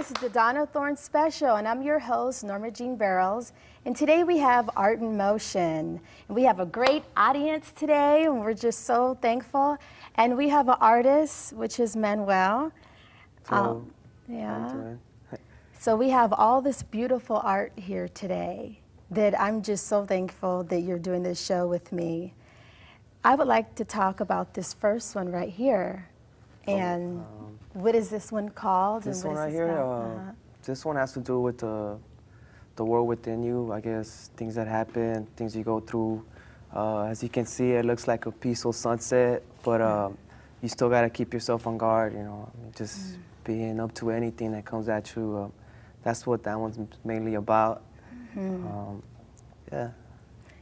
This is the Donna Thorne Special, and I'm your host, Norma Jean Barrels. And today we have Art in Motion. And we have a great audience today, and we're just so thankful. And we have an artist, which is Manuel. So, yeah. So we have all this beautiful art here today that I'm just so thankful that you're doing this show with me. I would like to talk about this first one right here. And what is this one called? This and one what right is here, this one has to do with the world within you, I guess, things that happen, things you go through. As you can see, it looks like a peaceful sunset, but you still got to keep yourself on guard, you know, just being up to anything that comes at you. That's what that one's mainly about. Yeah.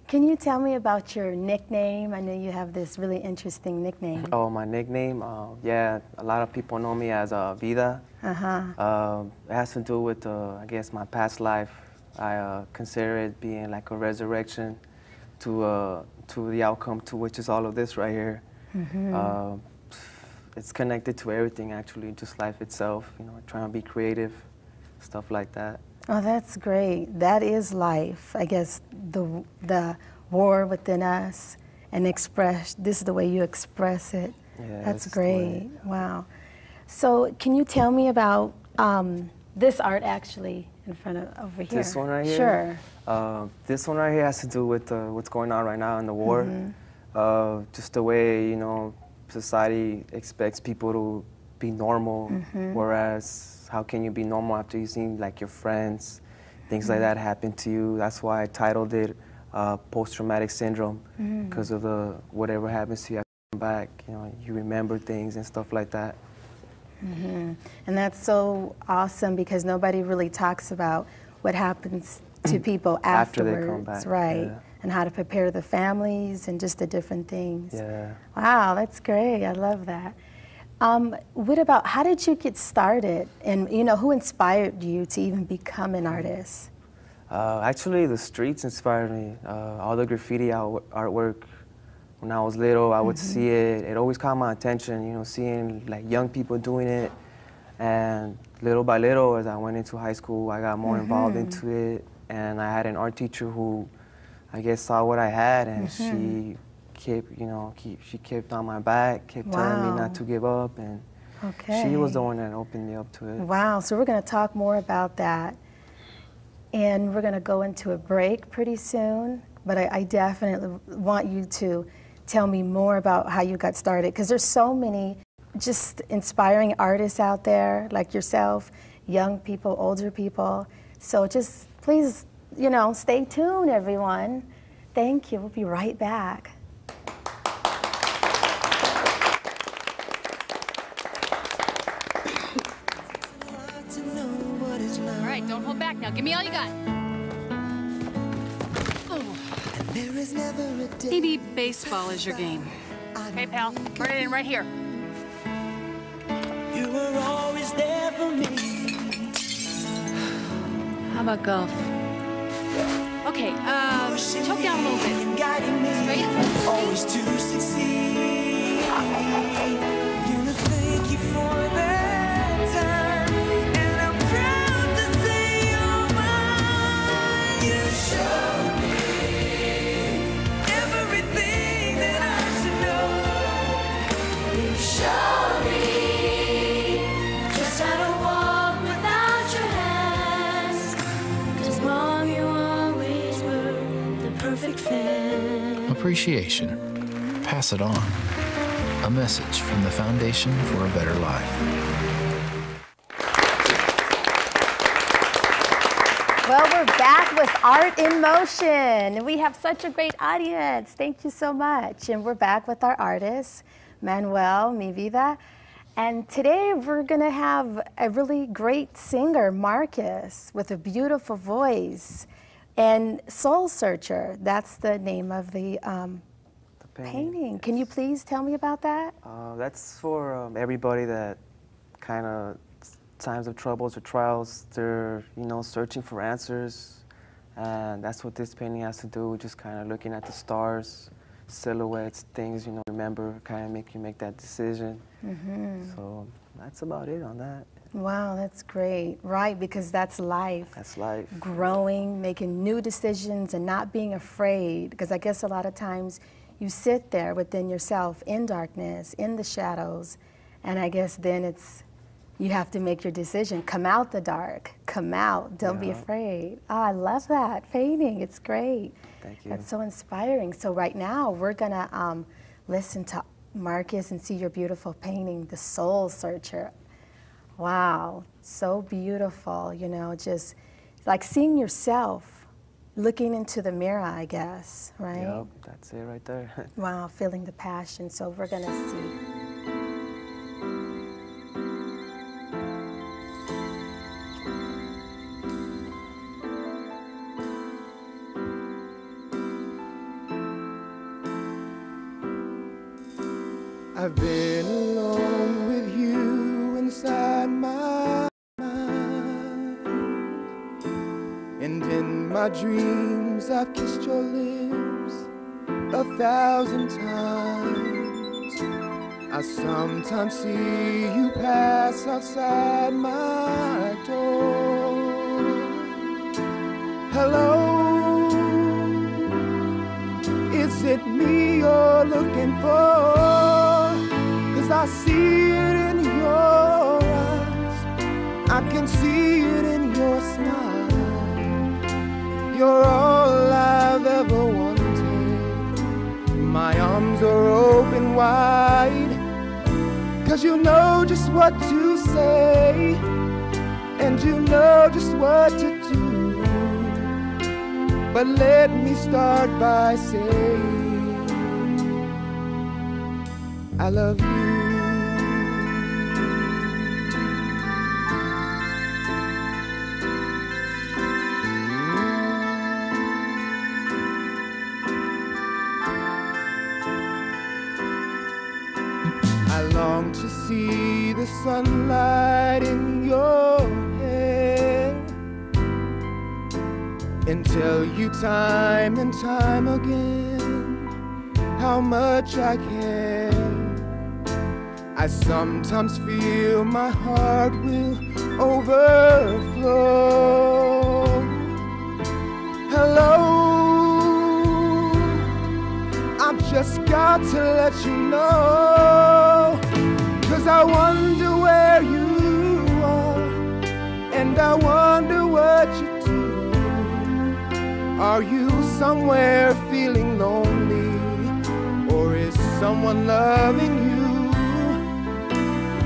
Can you tell me about your nickname? I know you have this really interesting nickname. Oh, my nickname? Yeah, a lot of people know me as Vida. It has to do with, I guess, my past life. I consider it being like a resurrection to the outcome, to which is all of this right here. It's connected to everything, actually, just life itself, you know, trying to be creative, stuff like that. Oh, that's great. That is life. I guess the war within us and express, this is the way you express it. Yeah, that's great. Wow. So can you tell me about this art actually in front of over here? This one right here? Sure. This one right here has to do with what's going on right now in the war. Just the way, you know, society expects people to be normal, whereas how can you be normal after you've seen like your friends, things like that happen to you? That's why I titled it post-traumatic syndrome, because of whatever happens to you after you come back. You know, you remember things and stuff like that. And that's so awesome because nobody really talks about what happens to people After afterwards, they come back, right? yeah. And how to prepare the families and just the different things. Yeah. Wow, that's great. I love that. What about, how did you get started? And, you know, who inspired you to even become an artist? Actually, the streets inspired me. All the graffiti artwork, when I was little, I would see it. It always caught my attention, you know, seeing like young people doing it. And little by little, as I went into high school, I got more involved into it. And I had an art teacher who, I guess, saw what I had, and she kept, you know, she kept on my back, kept telling me not to give up, and she was the one that opened me up to it. Wow, so we're going to talk more about that. And we're going to go into a break pretty soon, but I definitely want you to tell me more about how you got started, because there's so many just inspiring artists out there like yourself, young people, older people. So just please, you know, stay tuned, everyone. Thank you. We'll be right back. All right, don't hold back now. Give me all you got. Maybe baseball is your game. Okay, pal. Put it in right here. You were always there for me. How about golf? Okay, choke down a little bit. Guiding me, Straight. always to succeed. You know, thank you for that time, and I'm proud to say you're mine. You showed me everything that I should know. You showed me just how to walk without your hands. 'Cause Mom, you always were the perfect fan. Appreciation. Pass it on. A message from the Foundation for a Better Life. Well, we're back with Art in Motion, and we have such a great audience. Thank you so much. And we're back with our artist, Manuel, Mi Vida. And today we're going to have a really great singer, Marcus, with a beautiful voice. And Soul Searcher, that's the name of the painting. Can you please tell me about that? That's for everybody that kind of times of troubles or trials, they're, you know, searching for answers. And that's what this painting has to do, just kind of looking at the stars, silhouettes, things, you know, remember, kind of make you make that decision. So that's about it on that. Wow, that's great. Right, because that's life. That's life. Growing, making new decisions, and not being afraid. Because I guess a lot of times you sit there within yourself in darkness, in the shadows, and I guess then it's, you have to make your decision. Come out the dark. Come out. Don't be afraid. Oh, I love that painting. It's great. Thank you. That's so inspiring. So right now we're gonna listen to Marcus and see your beautiful painting, The Soul Searcher. Wow, so beautiful, you know, just like seeing yourself, looking into the mirror, I guess, right? Yep, that's it right there. Wow, feeling the passion, so we're gonna see. I've been alone with you inside my mind, and in my dreams I've kissed your lips 1,000 times. I sometimes see you pass outside my door. Hello, is it me you're looking for? I see it in your eyes, I can see it in your smile. You're all I've ever wanted. My arms are open wide, 'cause you know just what to say, and you know just what to do. But let me start by saying I love you. I long to see the sunlight in your hair and tell you time and time again how much I care. I sometimes feel my heart will overflow. Hello, I've just got to let you know, 'cause I wonder where you are, and I wonder what you do. Are you somewhere feeling lonely, or is someone loving you?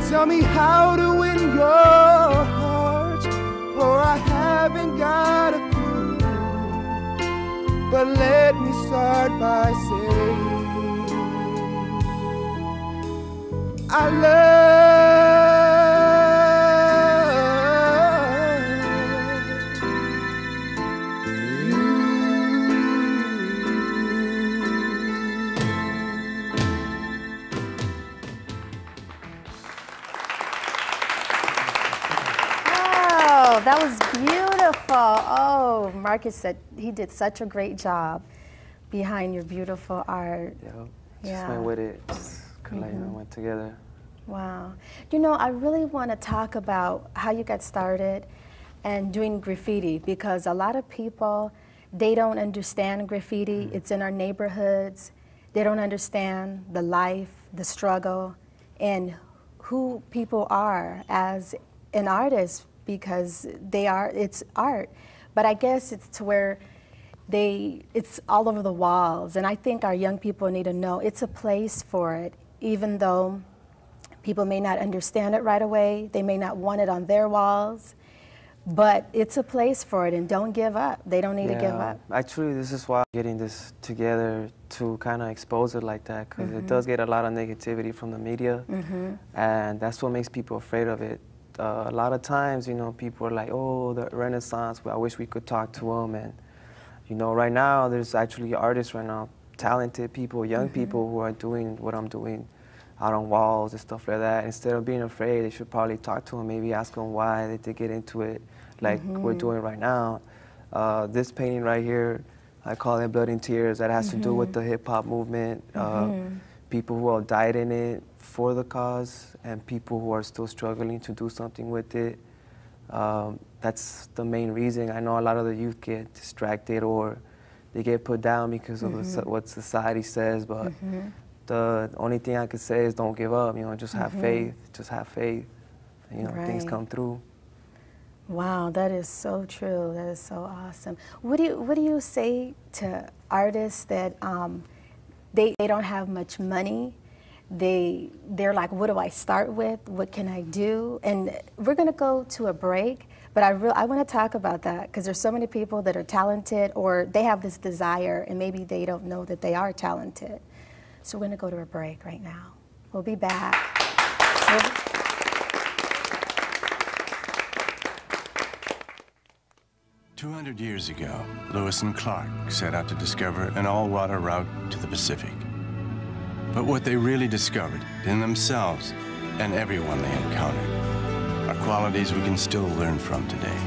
Tell me how to win your heart, for I haven't got a clue. But let me start by saying I That was beautiful. Oh, Marcus said he did such a great job behind your beautiful art. Just went with it. Just went together. Wow. You know, I really want to talk about how you got started and doing graffiti, because a lot of people, they don't understand graffiti. It's in our neighborhoods. They don't understand the life, the struggle, and who people are as an artist, because it's art. But I guess it's to where it's all over the walls. And I think our young people need to know it's a place for it, even though people may not understand it right away. They may not want it on their walls, but it's a place for it, and don't give up. They don't need to give up. Actually, this is why I'm getting this together, to kind of expose it like that, because it does get a lot of negativity from the media, and that's what makes people afraid of it. A lot of times, you know, people are like, oh, the Renaissance, I wish we could talk to them. And, you know, right now, there's actually artists right now, talented people, young people who are doing what I'm doing out on walls and stuff like that. Instead of being afraid, they should probably talk to them, maybe ask them why they did get into it, like we're doing right now. This painting right here, I call it Blood and Tears. That has to do with the hip-hop movement. people who have died in it for the cause and people who are still struggling to do something with it. That's the main reason. I know a lot of the youth get distracted or they get put down because of what society says, but the only thing I could say is don't give up, you know, just have faith, and, you know, things come through. Wow, that is so true. That is so awesome. What do you say to artists that they don't have much money? They're like, what do I start with? What can I do? And we're gonna go to a break, but I want to talk about that because there's so many people that are talented or they have this desire and maybe they don't know that they are talented. So we're gonna go to a break right now. We'll be back. 200 years ago, Lewis and Clark set out to discover an all-water route to the Pacific. But what they really discovered in themselves and everyone they encountered are qualities we can still learn from today.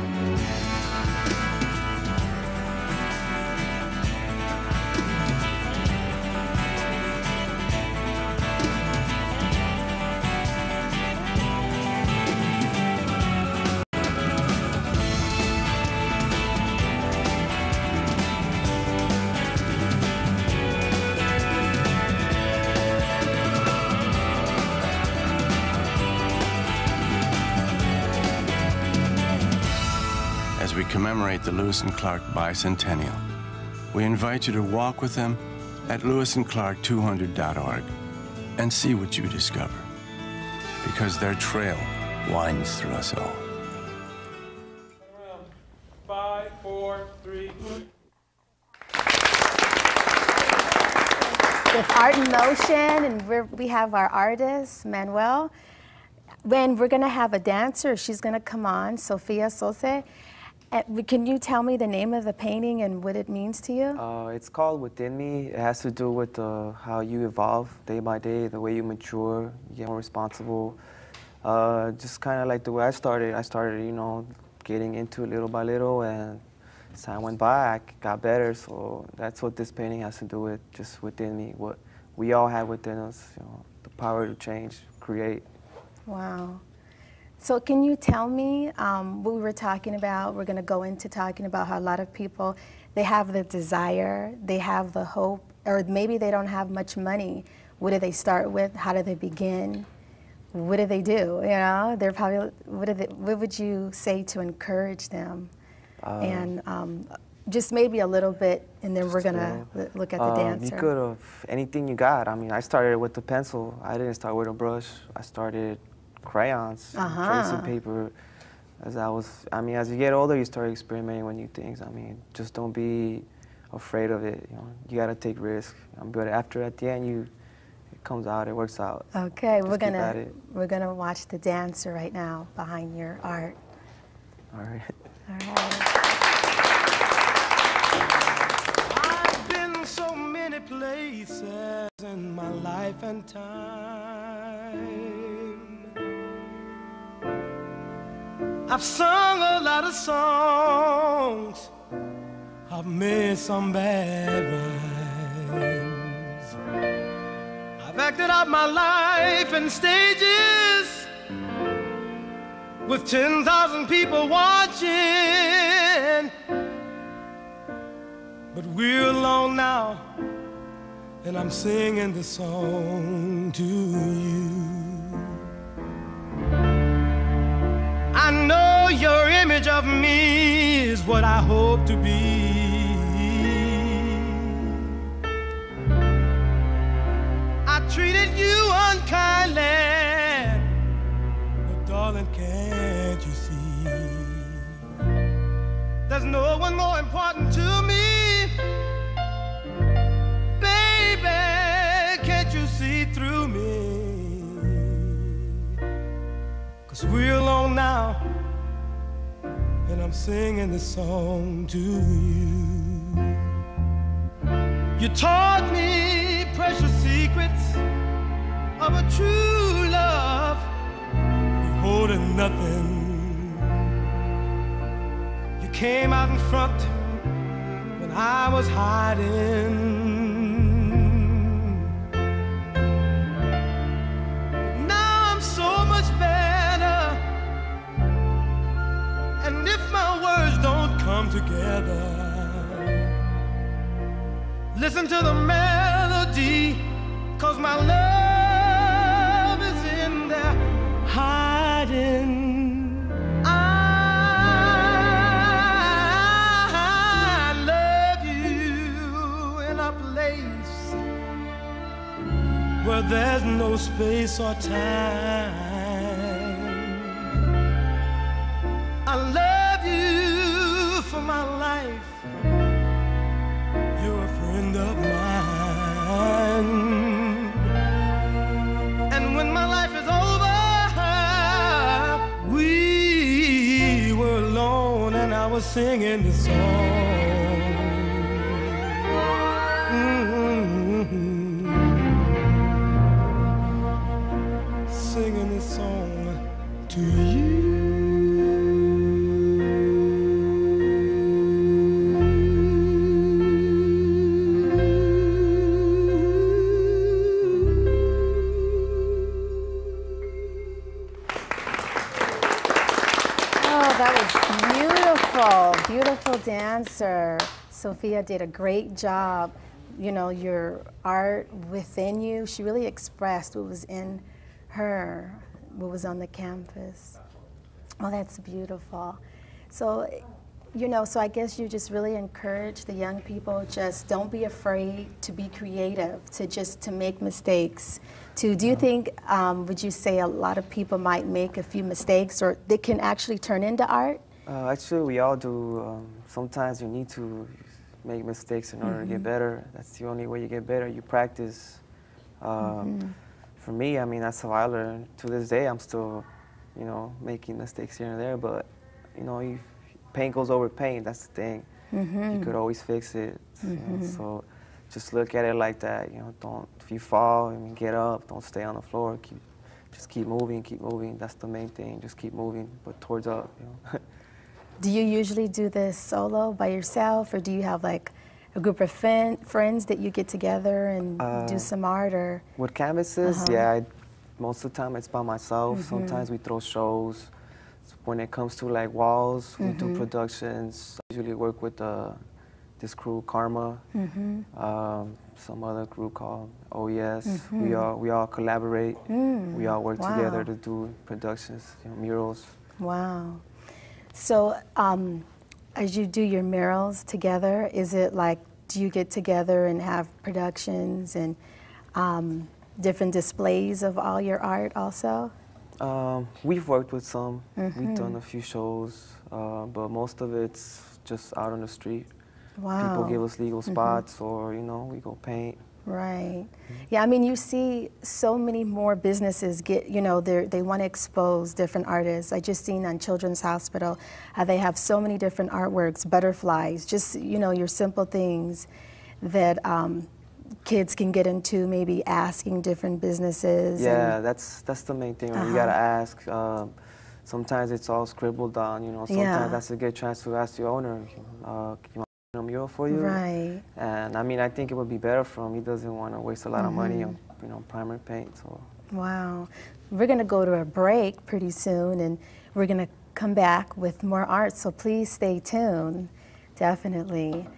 As we commemorate the Lewis and Clark bicentennial, we invite you to walk with them at lewisandclark200.org and see what you discover, because their trail winds through us all. 5, 4, 3, 2. With Art in Motion, and we have our artist, Manuel. When we're gonna have a dancer, she's gonna come on, Sofia Sose. Can you tell me the name of the painting and what it means to you? It's called Within Me. It has to do with how you evolve day by day, the way you mature, you get more responsible. Just kind of like the way I started, you know, getting into it little by little, and as time went by, I got better. So that's what this painting has to do with, just within me, what we all have within us, you know, the power to change, create. Wow. So can you tell me what we were talking about? We're going to go into talking about how a lot of people, they have the desire, they have the hope, or maybe they don't have much money. What do they start with? How do they begin? What do they do? You know, they're probably, what would you say to encourage them? And just maybe a little bit, and then we're going to look at the dancer. You could have anything you got. I mean, I started with the pencil. I didn't start with a brush. I started crayons, tracing paper. As you get older, you start experimenting with new things. I mean, just don't be afraid of it. You know, you gotta take risks. But at the end, it comes out, it works out. Okay, we're gonna watch the dancer right now behind your art. All right. All right. I've been so many places in my life and time. I've sung a lot of songs, I've made some bad rhymes, I've acted out my life in stages with 10,000 people watching, but we're alone now, and I'm singing this song to you. I know your image of me is what I hope to be. I treated you unkindly, but darling, can't you see? There's no one more important to me. Baby, can't you see through me? We're alone now, and I'm singing this song to you. You taught me precious secrets of a true love, withholding nothing. You came out in front when I was hiding. together. Listen to the melody, 'cause my love is in there hiding. I love you in a place where there's no space or time. I love you for my life. You're a friend of mine. And when my life is over, we were alone and I was singing this song. Singing this song to you. Beautiful dancer. Sophia did a great job. You know, your art within you, she really expressed what was in her, what was on the canvas. Oh, that's beautiful. So, you know, so I guess you just really encourage the young people, just don't be afraid to be creative, to make mistakes. Do you think, would you say a lot of people might make a few mistakes or they can actually turn into art? Actually, we all do. Sometimes you need to make mistakes in order to get better. That's the only way you get better. You practice. For me, I mean, that's how I learned. To this day, I'm still, you know, making mistakes here and there. But, you know, pain goes over pain. That's the thing. You could always fix it. You know, so just look at it like that. You know, don't. If you fall, I mean, get up. Don't stay on the floor. Just keep moving. Keep moving. That's the main thing. Just keep moving, but towards up. You know. Do you usually do this solo by yourself, or do you have like a group of friends that you get together and do some art? Or with canvases, yeah, most of the time it's by myself. Sometimes we throw shows. When it comes to like walls, we do productions. I usually work with this crew, Karma, some other group called OES. We all collaborate. We all work together to do productions, you know, murals. Wow. So as you do your murals together, is it like, do you get together and have productions and different displays of all your art also? We've worked with some. We've done a few shows, but most of it's just out on the street. Wow. People give us legal spots, or, you know, we go paint. Right. Yeah, I mean, you see so many more businesses get, you know, they want to expose different artists. I just seen on Children's Hospital how they have so many different artworks, butterflies, just, you know, your simple things that kids can get into, maybe asking different businesces. Yeah, that's the main thing. Right? You got to ask. Sometimes it's all scribbled down, you know. Sometimes that's a good chance to ask the owner, a mural for you. Right. And I mean, I think it would be better for him. He doesn't want to waste a lot of money on, you know, primer paint. So. Wow. We're going to go to a break pretty soon, and we're going to come back with more art. So please stay tuned, definitely.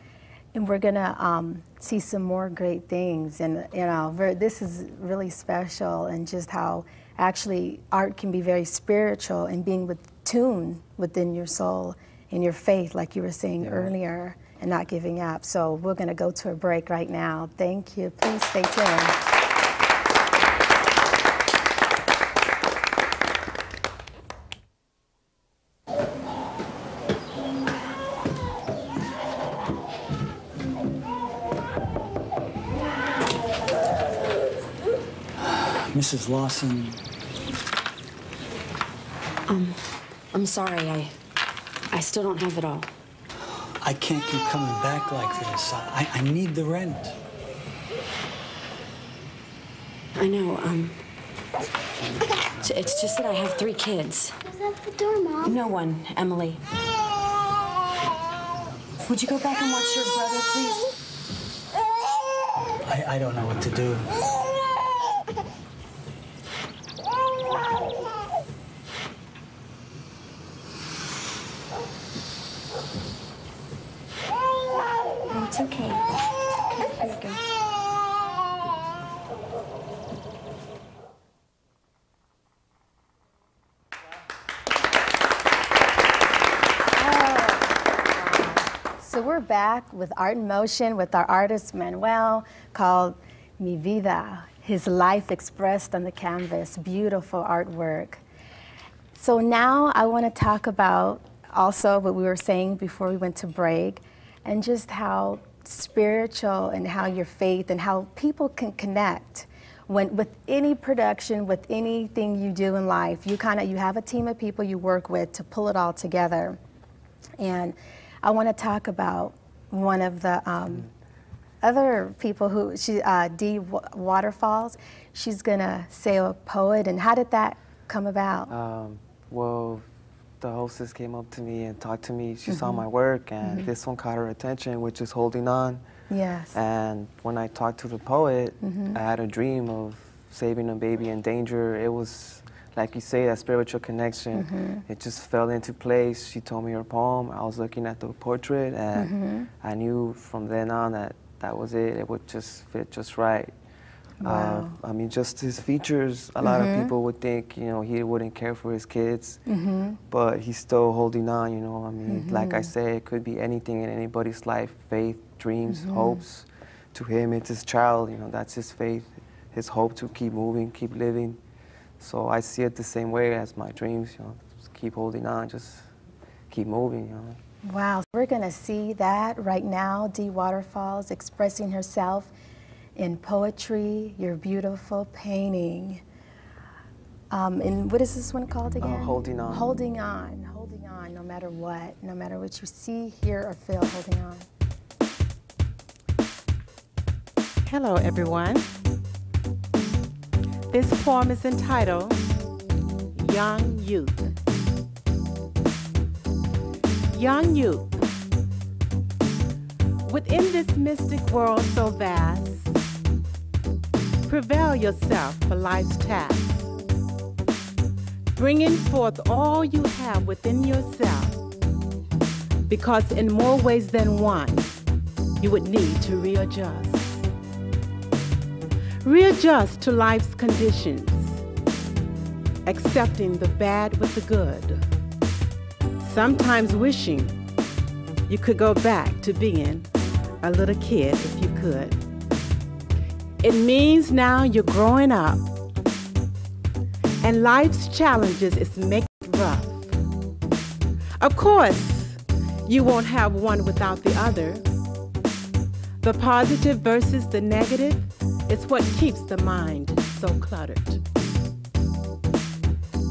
And we're going to see some more great things. And, you know, this is really special, and just how actually art can be very spiritual and being tuned within your soul and your faith, like you were saying earlier, and not giving up. So we're going to go to a break right now. Thank you. Please stay tuned. Mrs. Lawson. I'm sorry. I still don't have it all. I can't keep coming back like this. I need the rent. I know, it's just that I have 3 kids. Is that the door, Mom? No one, Emily. Would you go back and watch your brother, please? I don't know what to do. It's okay. Here you go. So we're back with Art in Motion with our artist Manuel, called Mi Vida, his life expressed on the canvas. Beautiful artwork. So now I want to talk about also what we were saying before we went to break, and just how spiritual and how your faith and how people can connect with any production, with anything you do in life. You have a team of people you work with to pull it all together. And I want to talk about one of the other people who, Dee Waterfalls. She's going to say a poet. And how did that come about? Well, the hostess came up to me and talked to me. She saw my work, and this one caught her attention, which is Holding On. Yes. And when I talked to the poet, I had a dream of saving a baby in danger. It was, like you say, that spiritual connection. It just fell into place. She told me her poem. I was looking at the portrait, and I knew from then on that that was it. It would just fit just right. Wow. I mean, just his features, a lot of people would think, you know, he wouldn't care for his kids, but he's still holding on, you know. I mean, like I say, it could be anything in anybody's life, faith, dreams, hopes. To him, it's his child, you know, that's his faith, his hope to keep moving, keep living. So I see it the same way as my dreams, you know, just keep holding on, just keep moving, you know. Wow, we're going to see that right now, Dee Waterfalls expressing herself in poetry, your beautiful painting. And what is this one called again? Holding On. Holding on, holding on, no matter what you see, hear, or feel, holding on. Hello, everyone. This poem is entitled Young Youth. Young youth, within this mystic world so vast, prevail yourself for life's task, bringing forth all you have within yourself, because in more ways than one, you would need to readjust. Readjust to life's conditions, accepting the bad with the good, sometimes wishing you could go back to being a little kid if you could. It means now you're growing up, and life's challenges is making it rough. Of course, you won't have one without the other. The positive versus the negative is what keeps the mind so cluttered.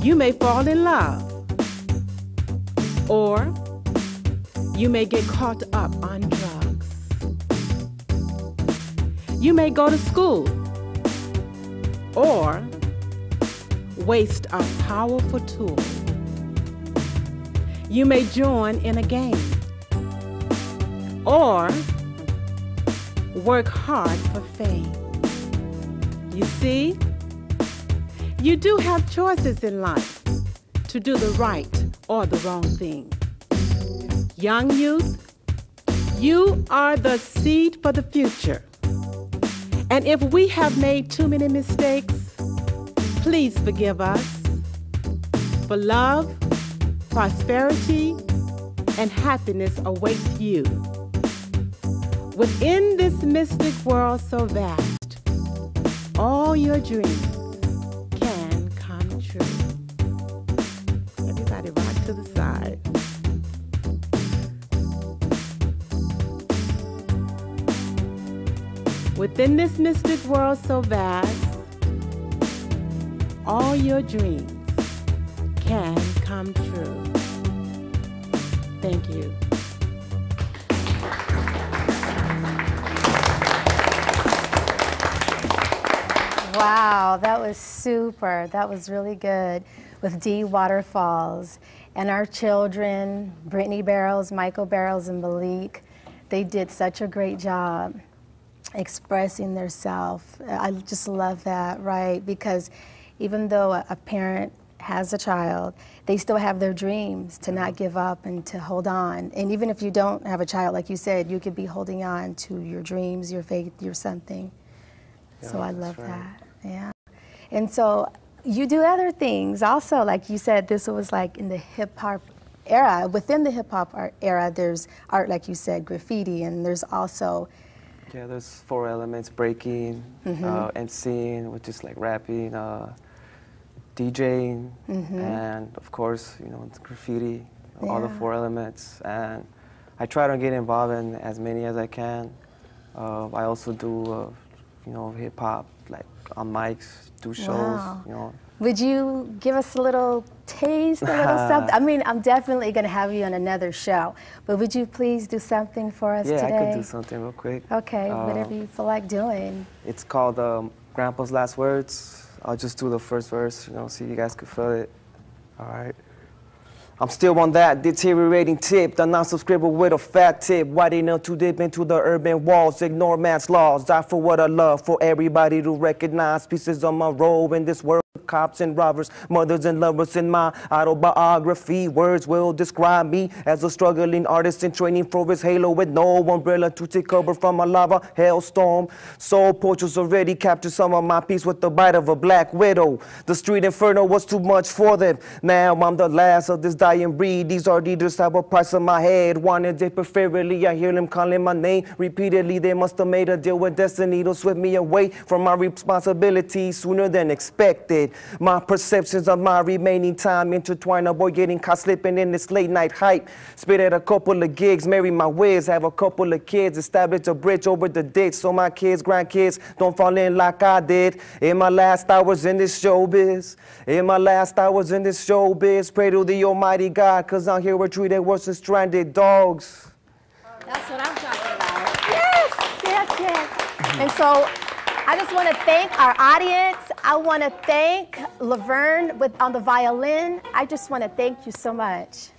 You may fall in love, or you may get caught up on drugs. You may go to school, or waste a powerful tool. You may join in a game, or work hard for fame. You see, you do have choices in life to do the right or the wrong thing. Young youth, you are the seed for the future. And if we have made too many mistakes, please forgive us. For love, prosperity, and happiness awaits you. Within this mystic world so vast, all your dreams can come true. Everybody rock to the side. Within this mystic world so vast, all your dreams can come true. Thank you. Wow, that was super. That was really good with Dee Waterfalls. And our children, Brittany Barrows, Michael Barrows, and Malik, they did such a great job expressing their self. I just love that, right? Because even though a parent has a child, they still have their dreams to not give up and to hold on. And even if you don't have a child, like you said, you could be holding on to your dreams, your faith, your something. Yeah, so I love right. that. Yeah. And so you do other things also, like you said, this was like in the hip hop era. Within the hip hop era, there's art, like you said, graffiti, and there's also. Yeah, there's 4 elements: breaking, MCing, which is like rapping, DJing, and of course, you know, it's graffiti, all the 4 elements. And I try to get involved in as many as I can. I also do, you know, hip hop, like on mics, do shows, you know. Would you give us a little taste, a little something? I mean, I'm definitely going to have you on another show, but would you please do something for us today? Yeah, I could do something real quick. Okay, whatever you feel like doing. It's called Grandpa's Last Words. I'll just do the first verse, you know, see if you guys could feel it. All right. I'm still on that deteriorating tip, the non-subscriber with a fat tip. Why they not too deep into the urban walls, ignore man's laws, die for what I love, for everybody to recognize pieces of my role in this world. Cops and robbers, mothers and lovers in my autobiography. Words will describe me as a struggling artist in training for his halo with no umbrella to take cover from a lava hailstorm. Soul portraits already captured some of my peace with the bite of a black widow. The street inferno was too much for them. Now I'm the last of this dying breed. These are leaders have a price on my head. Wanted it preferably, I hear them calling my name repeatedly. They must have made a deal with destiny to sweep me away from my responsibilities sooner than expected. My perceptions of my remaining time intertwined, avoid getting caught slipping in this late night hype. Spit at a couple of gigs, marry my whiz, have a couple of kids, establish a bridge over the ditch so my kids, grandkids don't fall in like I did. In my last hours in this showbiz, pray to the Almighty God, cause I'm here we're treated worse than stranded dogs. That's what I'm talking about. Yes. And so I just want to thank our audience. I want to thank Laverne on the violin. I just want to thank you so much.